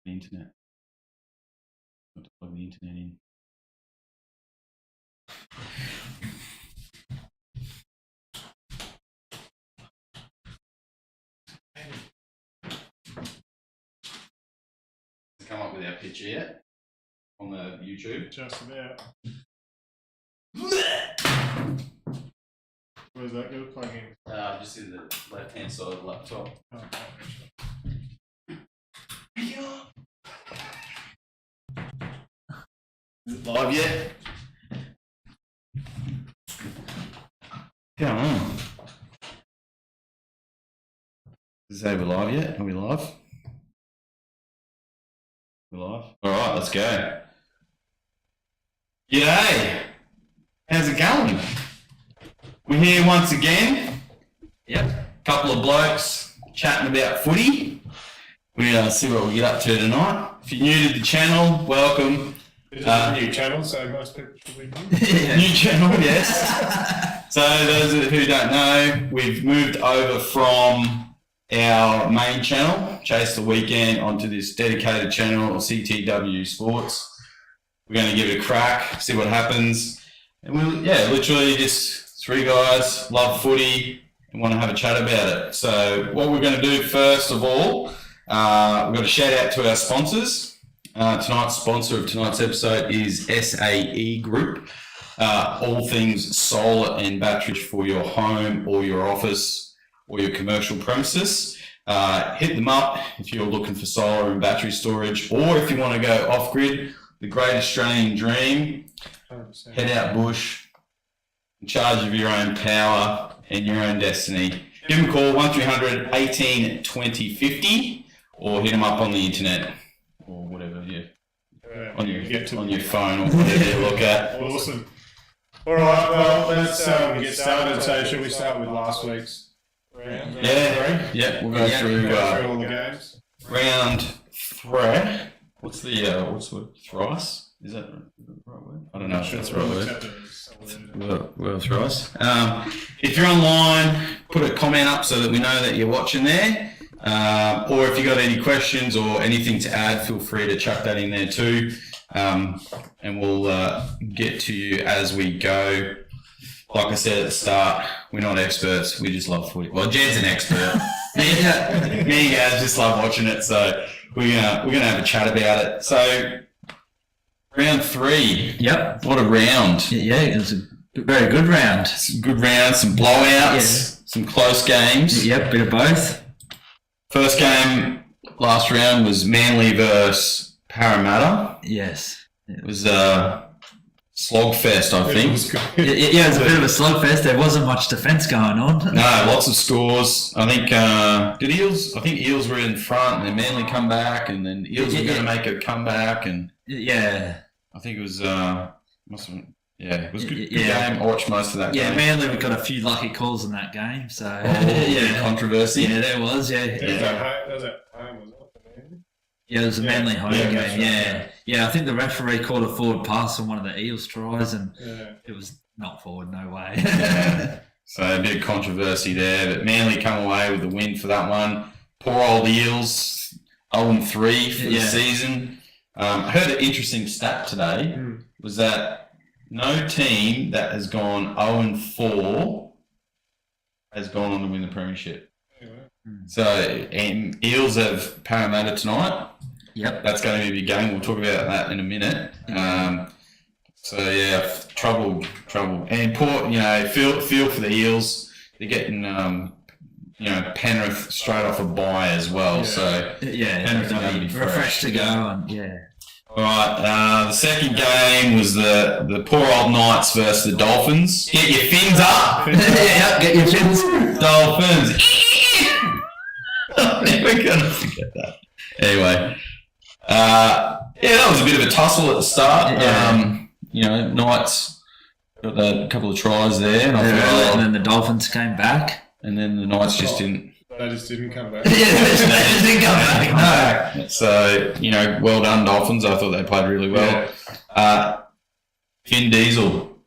The internet. Got to plug the internet in. Come up with our picture yet on the YouTube? Just about. Where's that going to plug in? Just in the left-hand side of the laptop. Oh, Is it live yet? Come on. Is it over live yet? Are we live? We're live? Alright, let's go. G'day! How's it going? We're here once again. Yep. Couple of blokes chatting about footy. We'll see what we get up to tonight. If you're new to the channel, welcome. This is a new channel, so most people should be new. New channel, yes. So those who don't know, we've moved over from our main channel, Chase the Weekend, onto this dedicated channel, CTW Sports. We're going to give it a crack, see what happens. And literally just three guys, love footy, and want to have a chat about it. So what we're going to do first of all, we've got a shout out to our sponsors. Tonight's sponsor of tonight's episode is SAE Group. All things solar and batteries for your home or your office or your commercial premises. Hit them up if you're looking for solar and battery storage, or if you want to go off-grid, the great Australian dream. 100%. Head out bush, in charge of your own power and your own destiny. Give them a call, 1300 18 20 50, or hit them up on the internet or whatever on your phone or whatever you look at. Awesome. All right, well, let's get started. So, should we start with last week's round? Yeah, we'll go through all the games. round three. What's the word? Thrice? Is that the right word? I don't know if that's the right word. Well, thrice. If you're online, put a comment up so that we know that you're watching there. Or if you got any questions or anything to add, feel free to chuck that in there too. And we'll get to you as we go. Like I said at the start, we're not experts. We just love footy. Well, Jed's an expert. Me and Gaz just love watching it. So we're gonna have a chat about it. So round three. Yep. What a round. Yeah, it was a very good round. It's a good round. Some blowouts. Some close games. Yep, bit of both. First game last round was Manly versus Parramatta. Yes. It was a slogfest, I think. Yeah, it was a bit of a slugfest. There wasn't much defence going on. No, lots of scores. I think Eels were in front, and then Manly come back, and then Eels were going to make a comeback, and yeah, I think it was it was a good game. I watched most of that game. Yeah, Manly we got a few lucky calls in that game, so controversy. Yeah, there was. That was at home, was it? Yeah, it was a Manly home game. Yeah, I think the referee called a forward pass on one of the Eels tries, and it was not forward, no way. So a bit of controversy there, but Manly come away with the win for that one. Poor old Eels, 0-3 for the season. I heard an interesting stat today, was that no team that has gone 0-4 has gone on to win the premiership. So Eels have Parramatta tonight. Yep. That's going to be a big game. We'll talk about that in a minute. Trouble. And poor, feel for the Eels. They're getting, Penrith straight off a bye as well. Yeah. So Penrith are going to be refreshed to go. All right. The second game was the poor old Knights versus the Dolphins. Get your fins up. Get your fins. Dolphins. I'm never going to forget that. Anyway. That was a bit of a tussle at the start. Knights got a couple of tries there. And then the Dolphins came back. And then the Knights just didn't. They just didn't come back. They just didn't come back. No. So, well done, Dolphins. I thought they played really well. Yeah. Finn Diesel,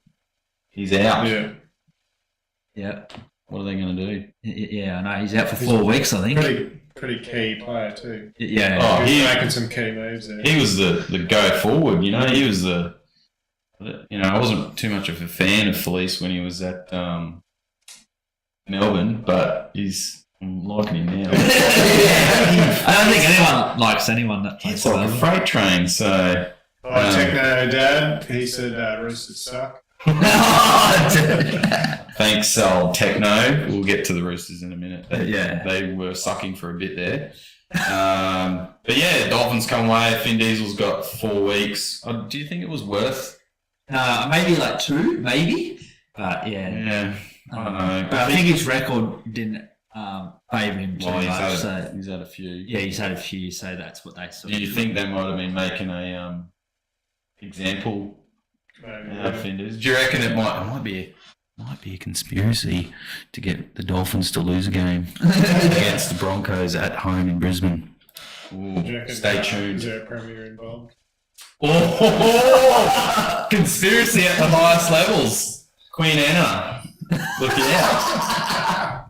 he's out. Yeah. What are they going to do? Yeah, I know. He's out for 4 weeks, I think. pretty key player too. Yeah. Oh, He was he- making some key moves there. He was the go forward, you know. He was the, you know, I wasn't too much of a fan of Felice when he was at Melbourne, but I'm liking him now. I don't think anyone likes anyone that plays It's like a Melbourne. freight train, so. Techno Dad, he said Roosters suck. Thanks, old Techno. We'll get to the Roosters in a minute. They were sucking for a bit there. But yeah, Dolphins come away. Finn Diesel's got 4 weeks. Do you think it was worth? Maybe like 2, maybe. But yeah. Yeah, I don't know. But I think his record didn't favour him too Well, much. he's had a few. Yeah, he's had a few, so that's what they saw. Do you think they might have been making a example of Finders? Do you reckon it might be a conspiracy to get the Dolphins to lose a game against the Broncos at home in Brisbane? Ooh, stay tuned. Is there a premier involved? Oh, conspiracy at the highest levels. Queen Anna, look out.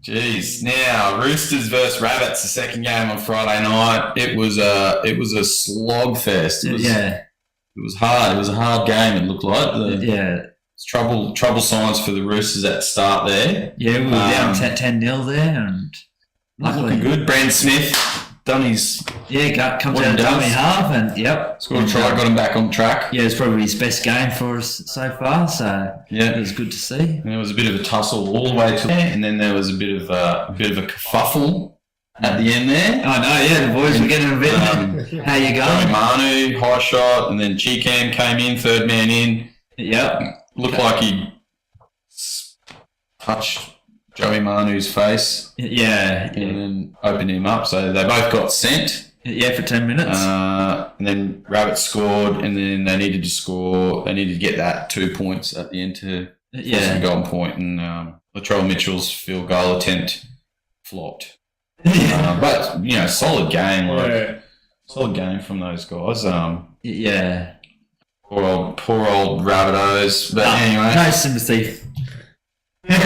Jeez. Now, Roosters versus Rabbits, the second game on Friday night. It was a slogfest. It was hard. It was a hard game. It looked like trouble signs for the Roosters at the start there. Yeah, we were down 10-0 there, and Looking good. Brand Smith done his comes what out he dummy does. half, and scored a try, got him back on track. Yeah, it's probably his best game for us so far. So Yeah. it was good to see. And there was a bit of a tussle all the way to there, and then there was a bit of a kerfuffle at the end there. I know, yeah, the boys were getting a bit. How you Joey going? Manu, high shot, and then Cheekham came in, third man in. Yep. Looked like he touched Joey Manu's face Yeah. and then opened him up. So they both got sent. Yeah, for 10 minutes. And then Rabbit scored, and then they needed to score. They needed to get that 2 points at the end to force the golden point. And Latrell Mitchell's field goal attempt flopped. But you know, solid game. Solid game from those guys. Yeah. Poor old Rabbitohs. But anyway, No sympathy. No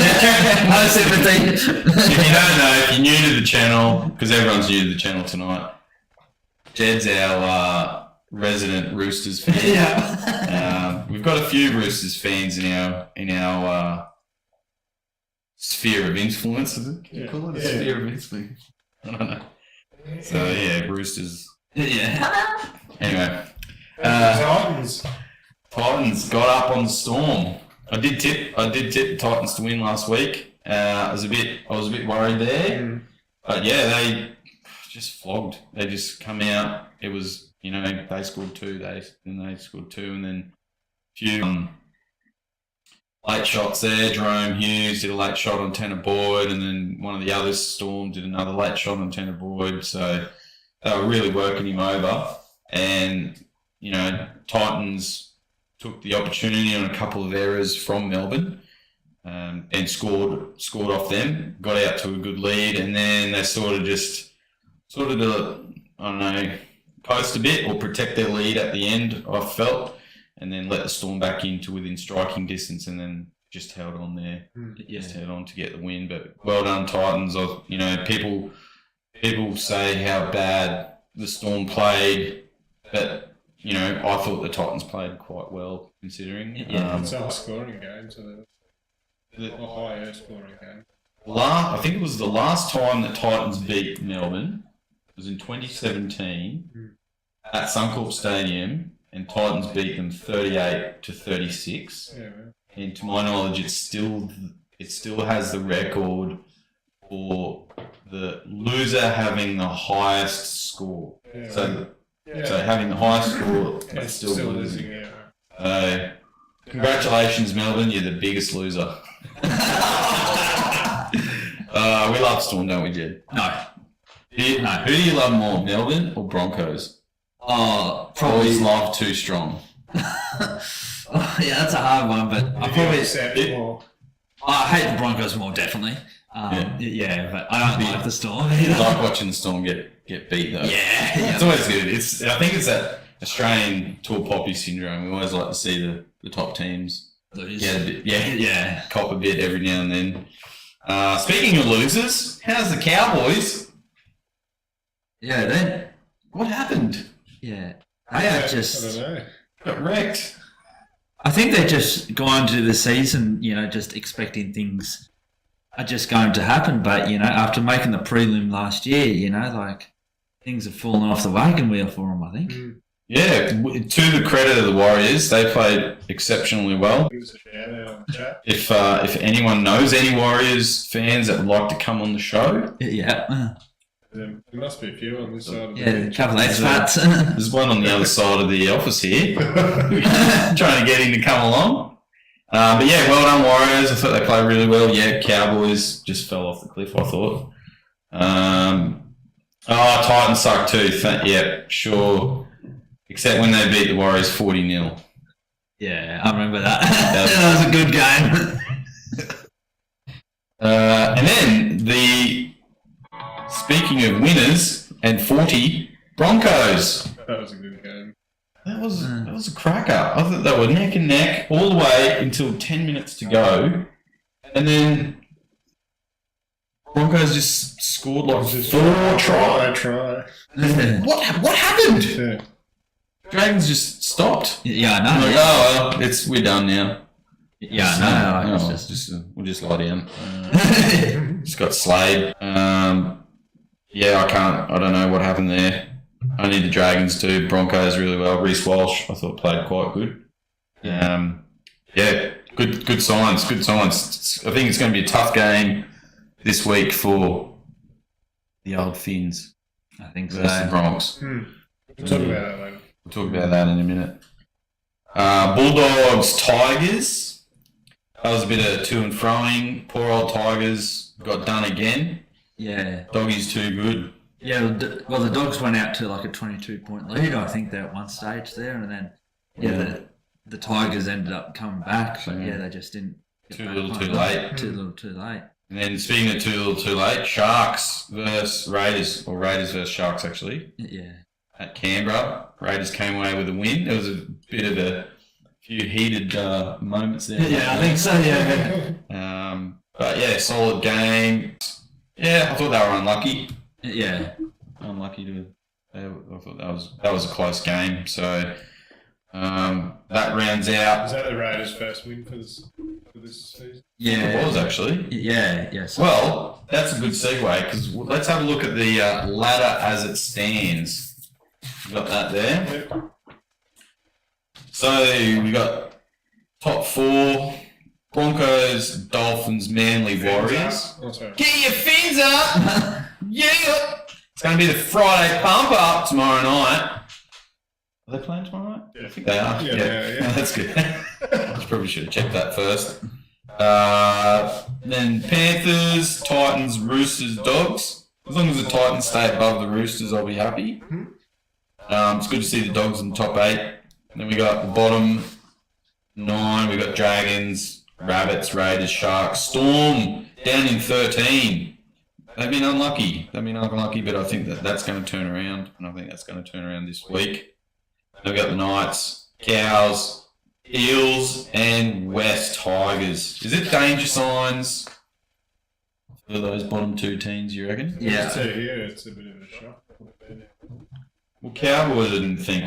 sympathy. if you don't know, if you're new to the channel, because everyone's new to the channel tonight, Jed's our resident Roosters fan. Yeah. We've got a few Roosters fans in our sphere of influence. Can you call it a sphere of influence? I don't know. So yeah, Roosters. Yeah. Anyway, Titans. Titans got up on the Storm. I did tip the Titans to win last week. I was a bit worried there, but yeah, they just flogged. They just come out. It was, you know, they scored 2. They scored 2, and then a few late shots there. Jerome Hughes did a late shot on Tanner Boyd, and then one of the others, Storm, did another late shot on Tanner Boyd. So they were really working him over, and you know, Titans took the opportunity on a couple of errors from Melbourne and scored off them, got out to a good lead, and then they sort of I don't know, post a bit or protect their lead at the end, I felt, and then let the Storm back into within striking distance, and then just held on there. Just held on to get the win. But well done, Titans. You know, people say how bad the Storm played, but you know, I thought the Titans played quite well considering. It's a high scoring game, so a higher scoring game. I think it was the last time that Titans beat Melbourne. It was in 2017 at Suncorp Stadium, and Titans beat them 38-36. Yeah, man. And to my knowledge, it still has the record for the loser having the highest score. Yeah, So having the highest score, but it's still losing. Yeah. Congratulations, Melbourne. You're the biggest loser. We love Storm, don't we, Jed? No. Who do you love more, Melbourne or Broncos? Probably. Always love too strong. Yeah, that's a hard one, but I hate the Broncos more, definitely. Yeah, but I don't like the Storm I either. like watching the Storm get beat, though. Yeah. It's always good. I think it's that Australian tall poppy syndrome. We always like to see the top teams get a bit, cop a bit every now and then. Speaking of losers, how's the Cowboys Yeah, then What happened? yeah, they are I just. don't know. Got wrecked. I think they're just going to the season, just expecting things are just going to happen. But after making the prelim last year, like things have fallen off the wagon wheel for them. I think. Yeah, to the credit of the Warriors, they played exceptionally well. Give us a shout out on the chat. If anyone knows any Warriors fans that would like to come on the show, Yeah, There must be a few on this side of yeah, the a couple of expats. there's one on the other side of the office here trying to get him to come along. But yeah, well done Warriors. I thought they played really well. Yeah, Cowboys just fell off the cliff, I thought. Titans suck too. Yeah, sure. Except when they beat the Warriors 40-0. Yeah, I remember that. That was a good game. And then speaking of winners and 40 Broncos. That was a good game. That was a cracker. I thought they were neck and neck all the way until 10 minutes to go, and then Broncos just scored like 4 tries. Try. What happened? Yeah. Dragons just stopped. Yeah, I know. I'm like, oh well, we're done now. Yeah, I know. No, we'll just lie down. Just got slayed. Yeah, I don't know what happened there. Only the Dragons do. Broncos really well. Reece Walsh, I thought played quite good. Yeah, good signs. Good signs. I think it's going to be a tough game this week for the old Finns I think so. versus the Bronx. We'll talk about that later. We'll talk about that in a minute. Bulldogs, Tigers. That was a bit of to and froing. Poor old Tigers got done again. Yeah. Doggies too good. Yeah, well, the Dogs went out to like a 22-point lead, I think, there at one stage there, and then the Tigers ended up coming back, but they just didn't. Too little, too late. Too little, too late. And then speaking of too little, too late, Sharks versus Raiders, or Raiders versus Sharks actually, Yeah. at Canberra. Raiders came away with a win. There was a bit of a few heated moments there. Yeah, I think so. Yeah. But yeah, solid game. Yeah, I thought they were unlucky. Yeah. Unlucky to. I thought that was a close game. So that rounds out. Is that the Raiders' first win for this season? Yeah. It was actually. Yeah. Yes. Well, that's a good segue because let's have a look at the ladder as it stands. You got that there. Yeah. So we got top 4: Broncos, Dolphins, Manly, Warriors. Oh, sorry. Get your fins up! Yeah! It's going to be the Friday pump up tomorrow night. Are they playing tomorrow night? Yeah. I think they are. Yeah. That's good. I probably should have checked that first. Then Panthers, Titans, Roosters, Dogs. As long as the Titans stay above the Roosters, I'll be happy. It's good to see the Dogs in the top 8. Then we got the bottom 9. We got Dragons, Rabbits, Raiders, Sharks, Storm down in 13. They've been unlucky. But I think that's going to turn around, and I think that's going to turn around this week. Then we got the Knights, Cows, Eels, and West Tigers. Is it danger signs for those bottom 2 teams, you reckon? Yeah. So here it's a bit of a shock. Well, Cowboys I didn't think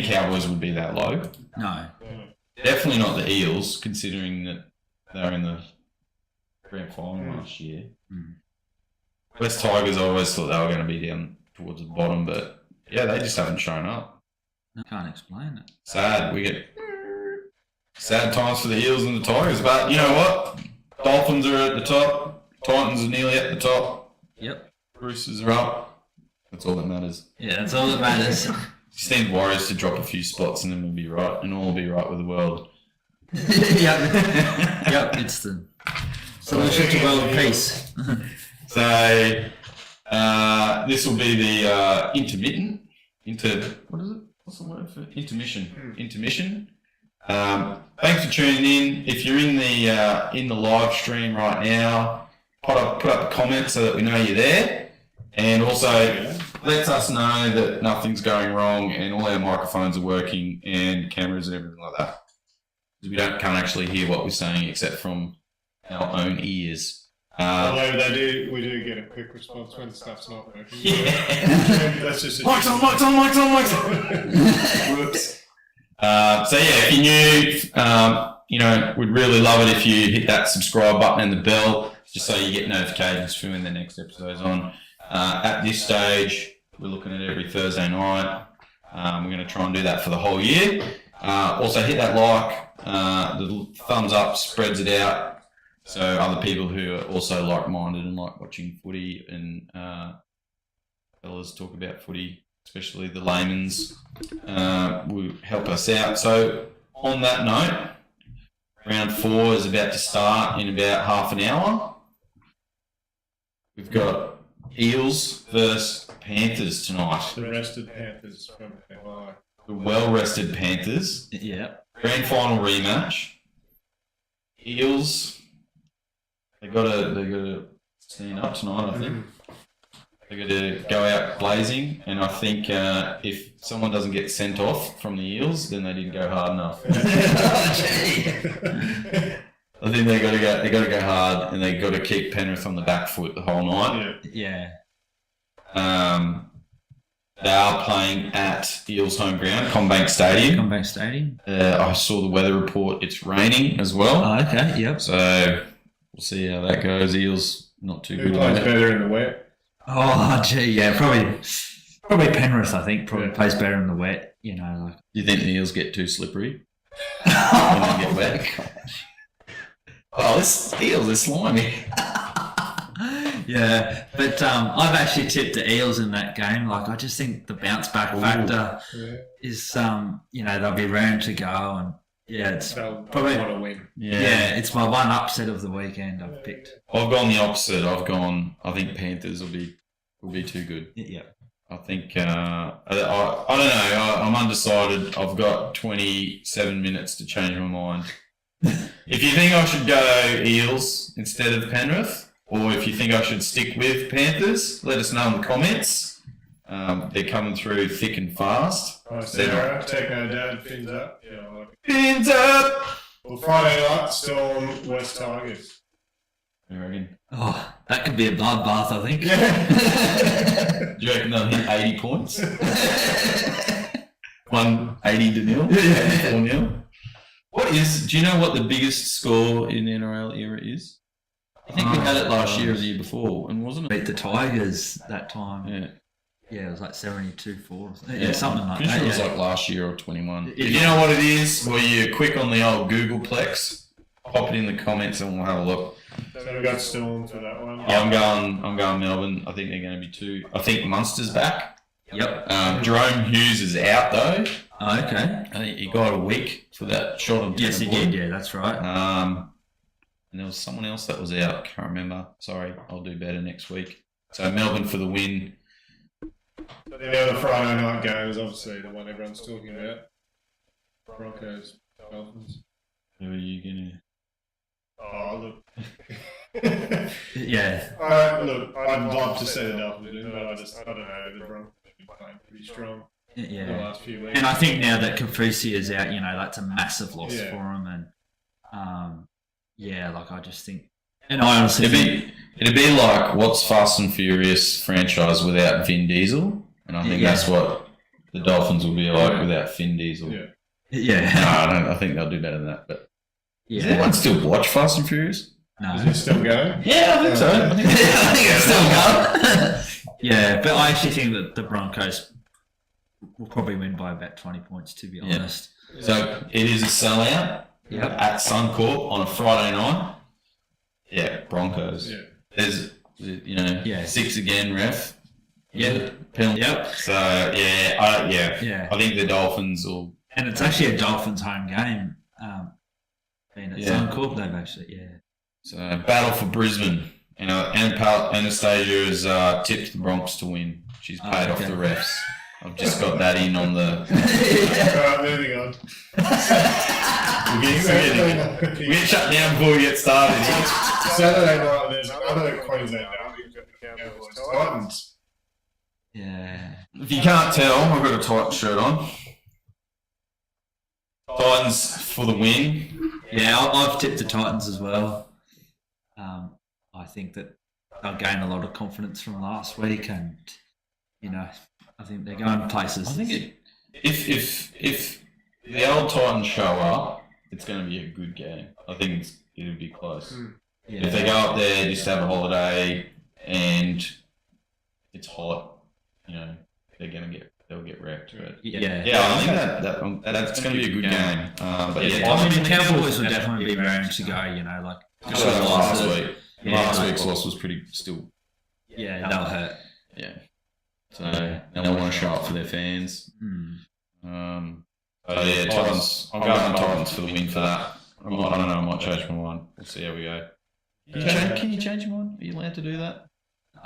Cowboys would be that low. No. Definitely not the Eels, considering that they were in the grand final last year. West Tigers, I always thought they were going to be down towards the bottom, but yeah, they just haven't shown up. I can't explain it. Sad. We get sad times for the Eels and the Tigers, but you know what? Dolphins are at the top. Titans are nearly at the top. Yep. Roosters are up. That's all that matters. Yeah, that's all that matters. Just need Warriors to drop a few spots and then we'll be right, and all will be right with the world. Yep. It's the solution to world peace. So this will be the intermittent. What is it? What's the word for intermission? Intermission. Thanks for tuning in. If you're in the live stream right now, put up a comment so that we know you're there, and also lets us know that nothing's going wrong and all our microphones are working and cameras and everything like that. We can't actually hear what we're saying except from our own ears. Although we do get a quick response when stuff's not working. Yeah. That's just Mike's on. Whoops. So yeah, if you're new, we'd really love it if you hit that subscribe button and the bell, just so you get notifications for when the next episode's on. At this stage, we're looking at every Thursday night. We're going to try and do that for the whole year. Also hit that like, the thumbs up spreads it out. So other people who are also like-minded and like watching footy and fellas talk about footy, especially the Laymans, will help us out. So on that note, round 4 is about to start in about half an hour. We've got Eels versus Panthers tonight. The rested Panthers from Hawaii. The well-rested Panthers. Yeah. Grand final rematch. Eels. They gotta stand up tonight, I think. They gotta go out blazing, and I think if someone doesn't get sent off from the Eels, then they didn't go hard enough. I think they gotta go hard, and they gotta keep Penrith on the back foot the whole night. Yeah. They are playing at Eels home ground, Combank Stadium. I saw the weather report; it's raining as well. Oh, okay. Yep. So we'll see how that goes. Eels not too Who good. plays better in the wet? Oh, gee, yeah, probably Penrith. I think probably plays better in the wet. You know, like. Do you think the Eels get too slippery when they get wet? Oh, this Eels are slimy. Yeah, but I've actually tipped the Eels in that game. Like, I just think the bounce back factor is, they'll be round to go, and they'll probably want to win. Yeah, it's my one upset of the weekend. I've picked. I've gone the opposite. I think Panthers will be too good. Yeah. I think I don't know. I'm undecided. I've got 27 minutes to change my mind. If you think I should go Eels instead of Penrith, or if you think I should stick with Panthers, let us know in the comments. They're coming through thick and fast. Oh, Sarah, Techno Dad, fins up. Yeah, I like it. Fins up! Well, Friday night, Storm, West Tigers. You reckon? Oh, that could be a bloodbath, I think. Do you reckon they'll hit 80 points? 180-0? 4-0? Do you know what the biggest score in the NRL era is? I think we had it last year or the year before, and wasn't it? Beat the Tigers that time. Yeah. Yeah, it was like 72-4. Yeah, something like Pretty that. sure it was like last year or 21. If you know what it is, well, you're quick on the old Googleplex, pop it in the comments and we'll have a look. So we got Storm for that one. Yeah, I'm going Melbourne. I think they're going to be 2. I think Munster's back. Yep. Jerome Hughes is out though. Oh, okay. I think he got a week for that shot on. Yes, he did. Yeah, that's right. And there was someone else that was out. Can't remember. Sorry, I'll do better next week. So Melbourne for the win. But the other Friday night game is obviously the one everyone's talking about. Broncos, Dolphins. Who are you gonna? Oh, look. Yeah. Look, I'd love to see the Dolphins win, but I don't know. The Broncos have been playing pretty strong in the last few weeks. And I think now that Kafusi is out, that's a massive loss for him. And I just think, and I honestly it'd be like what's Fast and Furious franchise without Vin Diesel, and I think that's what the Dolphins will be like without Vin Diesel. Yeah. No, I think they'll do better than that. But does anyone still watch Fast and Furious? No. Is it still going? Yeah, I think so. I think it's still going. Yeah, but I actually think that the Broncos will probably win by about 20 points, to be honest. So it is a sellout at Suncorp on a Friday night. Yeah, Broncos. Yeah. There's, 6 again, ref. Yeah. Penalty. Yep. So, Yeah. I think the Dolphins will... And it's actually a Dolphins home game. Being at Suncorp, they've actually, So, battle for Brisbane. Anastasia has tipped the Bronx to win. She's paid off the refs. I've just got that in on the... Alright, moving on. We'll get shut down before we get started. Saturday night, there's another Queensland derby. We've got the Cowboys Titans. Yeah. If you can't tell, I've got a Titans shirt on. Titans for the win. Yeah, I've tipped the Titans as well. I think that they'll gain a lot of confidence from last week, and I think they're going places. I think if the old Titans show up, it's going to be a good game. I think it'll be close. Yeah. If they go up there just have a holiday and it's hot, they'll get wrecked. But Yeah. I think that's going to be a good game. But I mean, the Cowboys will definitely be raring to go. just like last week. Last week's loss was pretty still. Yeah, they'll hurt. Yeah. So they want to show up for their fans. Titans. I'm going Titans for the win for that. I don't know. I might change my mind. We'll see how we go. Can you change your mind? Are you allowed to do that?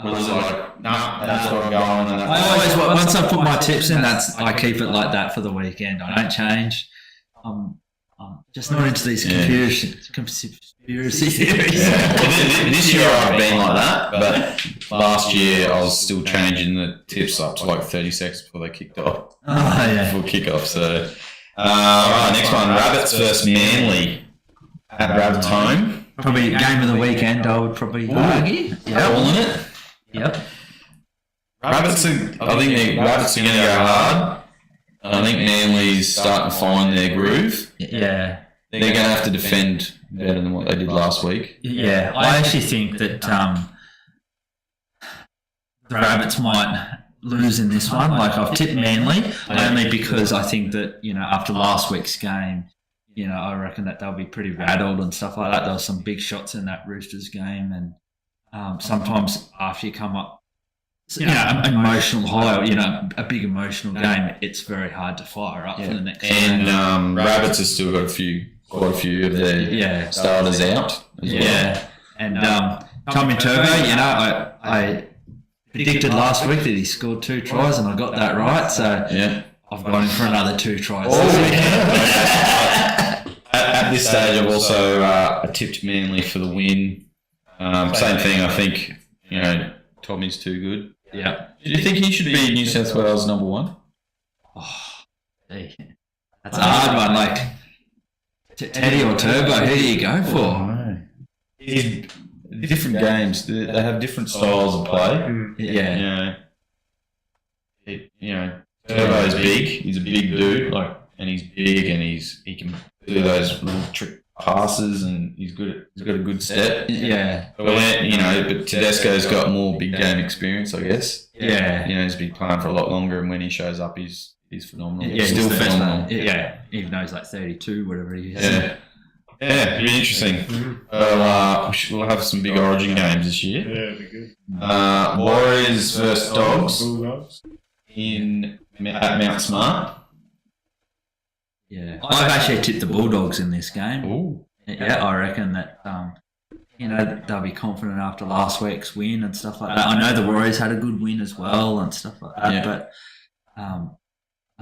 Or is it like, nah, that's where I'm going? And I always, once I put my tips in, I keep it like that for the weekend. I don't change. I'm just not into these conspiracy theories. Yeah. Well, this year I've been like that, but last year I was still changing the tips up to like 30 seconds before they kicked off. Before kick-off. So, right, next one, Rabbits versus Manly at Rabbits home. Probably game of the weekend, I would probably argue. Calling it. Yep. I think the Rabbits are going to go hard. I think Manly's starting to find their groove. Yeah. They're going to have to defend better than what they did last week. Yeah, I actually think that the Rabbits might lose in this one. Like, I've tipped Manly only because I think that, after last week's game, I reckon that they'll be pretty rattled and stuff like that. There were some big shots in that Roosters game, and sometimes after you come up, an emotional high, a big emotional game, it's very hard to fire up for the next game. And Rabbits have still got quite a few of their starters out as well. And Tommy Turbo, I predicted last week that he scored 2 tries, and I got that right. So I've gone in for another 2 tries. At this stage, I've also tipped Manly for the win. Same thing. I think Tommy's too good. Yeah. Do you think he should be New South Wales number 1? That's a hard one. Like Teddy or Turbo, who do you go for? Different games. They have different styles of play. Yeah. Turbo's big. He's a big dude. And he's big, and he can do those little trick passes, and he's got a good step. Yeah. But Tedesco's got more big game experience, I guess. Yeah. He's been playing for a lot longer, and when he shows up, he's phenomenal. Yeah, still phenomenal. Yeah. Even though he's like 32, whatever he is. Yeah. Yeah, it'll be interesting. We'll have some big Origin games this year. Yeah, it'll be good. Warriors versus Dogs Bulldogs. at Mount Smart. Yeah, I've actually tipped the Bulldogs in this game. Ooh. Yeah, I reckon that they'll be confident after last week's win and stuff like that. I know the Warriors had a good win as well and stuff like that, but I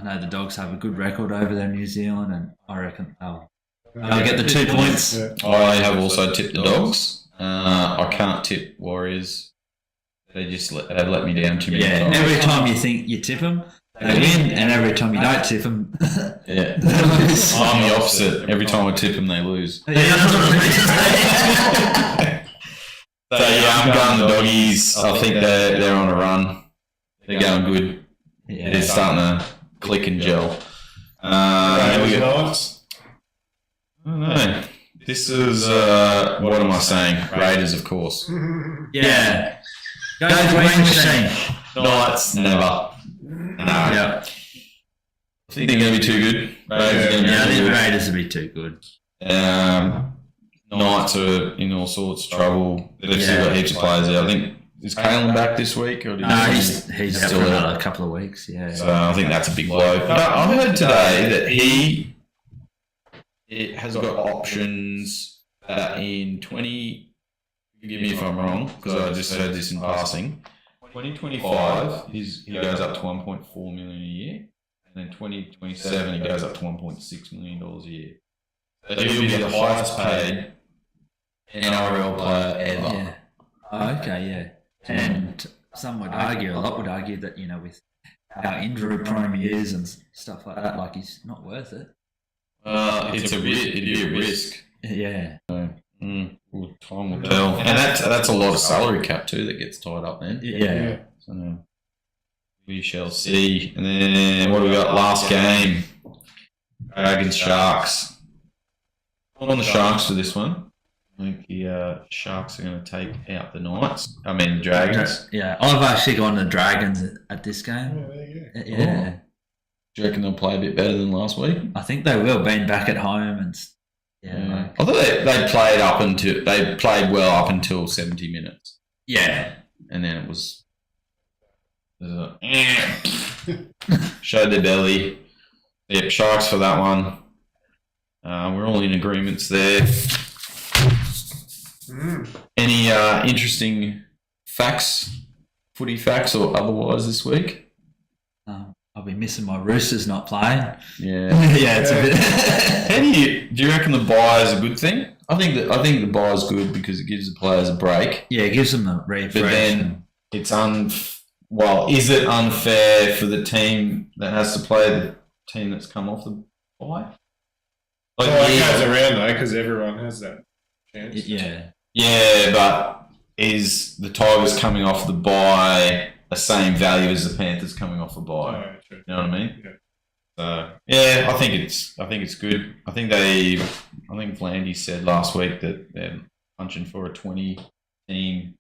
know the Dogs have a good record over there in New Zealand, and I reckon they'll get the 2 points. Yeah. I have also tipped the Dogs. I can't tip Warriors. They just let me down too many times. Every time you think you tip them, they win, and every time you don't tip them, Yeah. they lose. I'm the opposite. Every time I tip them, they lose. So I'm going the Doggies. I think they're on a run. They're going good. They're starting to click and gel. I don't know. This is what am I saying? Raiders, of course. Yeah. Go to the Green Machine. Knights, never. No. Yeah. I think they're going to be too good. Raiders will be too good. Knights are in all sorts of trouble. They've still got heaps of players out. I think, is Kalen back this week? Or He's out for another couple of weeks, yeah. So I think that's a big blow. But I heard today that he has got options that in forgive me if I'm wrong, because I just heard this in passing, 2025, he goes up to $1.4 million a year, and then 2027 he goes up to $1.6 million a year. So he'll be the highest paid NRL player ever. Yeah. Oh, okay, yeah. And some would argue, a lot would argue that, with how injury prone he is and stuff like that, like he's not worth it. It'd be a risk. Yeah. Well, time will tell. And that's a lot of salary cap too that gets tied up then. Yeah. So we shall see. And then what do we got? Last game. Dragons Sharks. Not on the Sharks for this one. I think the Sharks are going to take out the Knights. I mean the Dragons. Yeah, I've actually gone the Dragons at this Oh, game. there you go. Yeah. Do you reckon they'll play a bit better than last week? I think they will, being back at home and I thought they played well up until 70 minutes, yeah. and then it was showed their belly. Yep, Sharks for that one. We're all in agreements there. Any interesting facts, footy facts or otherwise this week? I'll be missing my Roosters not playing. Yeah, Yeah, it's a bit. do you reckon the bye is a good thing? I think the bye is good because it gives the players a break. Yeah, it gives them a refresh. But then it's is it unfair for the team that has to play the team that's come off the bye? Well, it goes around though because everyone has that chance. Yeah, but is the Tigers coming off the bye the same value as the Panthers coming off the bye? Oh, true. You know what I mean? Yeah. So yeah, I think it's good. I think Vlandy said last week that they're punching for a 20-team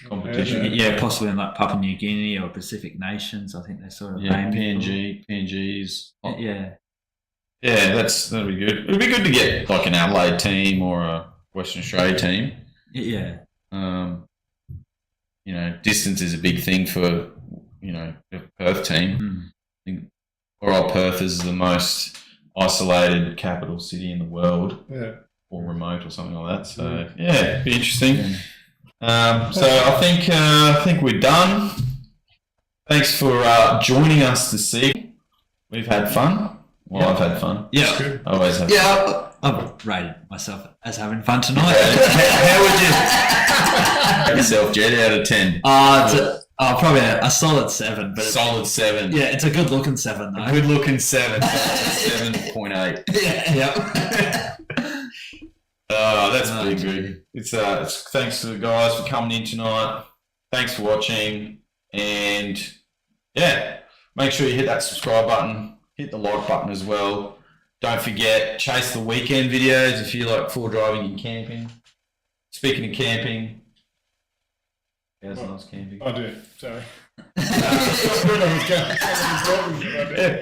competition. Yeah, possibly in like Papua New Guinea or Pacific Nations. I think they're sort of aiming PNG's. Yeah. Yeah, that'll be good. It'd be good to get like an Adelaide team or a Western Australia team. Yeah. Distance is a big thing for a Perth team. I think poor old Perth is the most isolated capital city in the world, or remote or something like that. So yeah, it'd be interesting. So I think we're done. Thanks for joining us this evening. We've had fun. Well, I've had fun. Yeah. I always have fun. Yeah, I've rated myself as having fun tonight. How would you rate yourself, Jed, out of 10? Probably a solid 7. But Solid 7. Yeah, it's a good looking 7 though. Good looking 7. 7.8. Yeah. Oh, that's pretty good. It's thanks to the guys for coming in tonight. Thanks for watching, and yeah, make sure you hit that subscribe button. Hit the like button as well. Don't forget, chase the weekend videos if you like full driving and camping. Speaking of camping, how's nice camping? I do, sorry.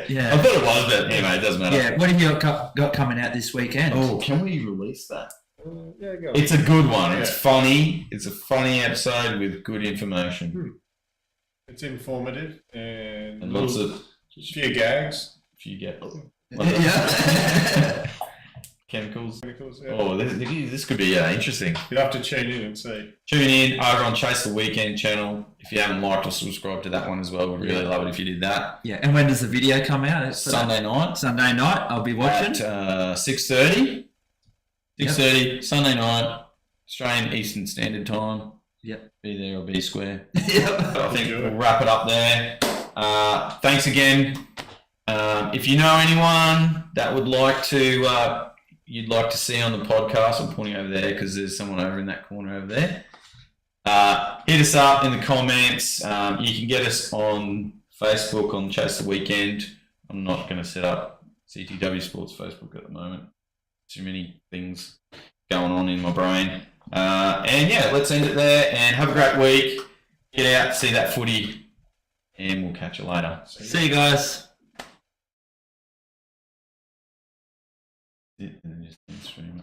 Yeah, I thought it was, but anyway, it doesn't matter. Yeah, what have you got coming out this weekend? Oh, can we release that? Yeah, go on. It's a good one. Yeah. It's funny. It's a funny episode with good information. It's informative and lots of a few gags. You get Yeah. chemicals. Yeah. Oh, this could be interesting. You have to tune in and see. Tune in over on Chase the Weekend channel. If you haven't liked or subscribed to that one as well, we'd really love it if you did that. Yeah, and when does the video come out? It's Sunday night. Sunday night, I'll be watching. At 6:30. 6:30, Sunday night, Australian Eastern Standard Time. Yep. Be there or be square. Yep. I think we'll wrap it up there. Thanks again. If you know anyone that would like to, you'd like to see on the podcast, I'm pointing over there because there's someone over in that corner over there. Hit us up in the comments. You can get us on Facebook on Chase the Weekend. I'm not going to set up CTW Sports Facebook at the moment. Too many things going on in my brain. And yeah, let's end it there and have a great week. Get out, see that footy, and we'll catch you later. See you guys. Yeah, and then just stream.